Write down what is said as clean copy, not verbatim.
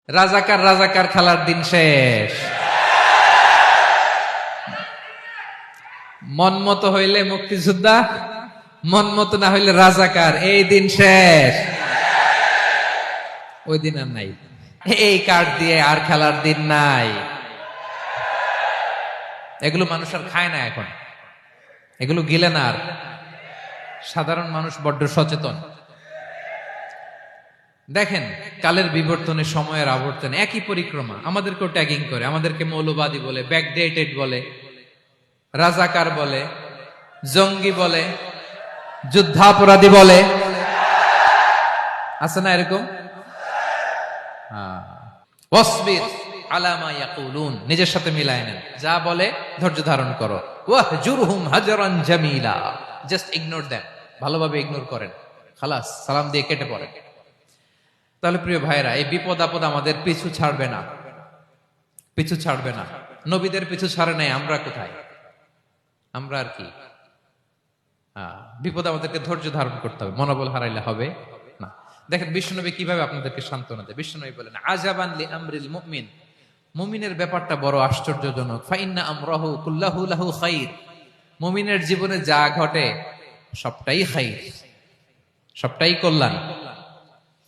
রাজাকার রাজাকার খেলার দিন শেষ। মন মতো হইলে মুক্তিযোদ্ধা, মন মতো না হইলে রাজাকার, এই দিন শেষ। ওই দিন আর নাই, এই কার্ড দিয়ে আর খেলার দিন নাই। এগুলো মানুষ আর খায় না এখন, এগুলো গিলে না আর। সাধারণ মানুষ বড্ড সচেতন। দেখেন, কালের বিবর্তনে, সময়ের আবর্তনে একই পরিক্রমা আমাদেরকেও ট্যাগিং করে, আমাদেরকে মৌলবাদী বলে, ব্যাকডেটেড বলে, রাজাকার বলে, জঙ্গি বলে, যুদ্ধাপরাধী বলে। আছে না এরকম? ওয়াসবির আলা মা ইয়াকুলুন, নিজের সাথে মিলায় নেন, যা বলে ধৈর্য ধারণ করো। ওয়াহজুরহুম হাজরান জামিলা, জাস্ট ইগনোর দেম, ভালোভাবে ইগনোর করেন, খালাস, সালাম দিয়ে কেটে পড়েন। তাহলে প্রিয় ভাইরা, এই বিপদ আপদ আমাদের পিছু ছাড়বে না, পিছু ছাড়বে না। নবীদের পিছু ছাড়ে নাই, আমরা কোথায়? আমরা আর কি? বিপদ আমাদেরকে ধৈর্য ধারণ করতে হবে, মনোবল হারাইলে হবে না। দেখেন বিশ্বনবী কিভাবে আপনাদেরকে সান্ত্বনা দেয়। বিশ্বনবী বলেন, আজাবান লি আমরিল মুমিন, মুমিনের ব্যাপারটা বড় আশ্চর্যজনক। ফাইন্না আমরাহু কুল্লাহু লাহু খাইর, মুমিনের জীবনে যা ঘটে সবটাই খাইর, সবটাই কল্যাণ।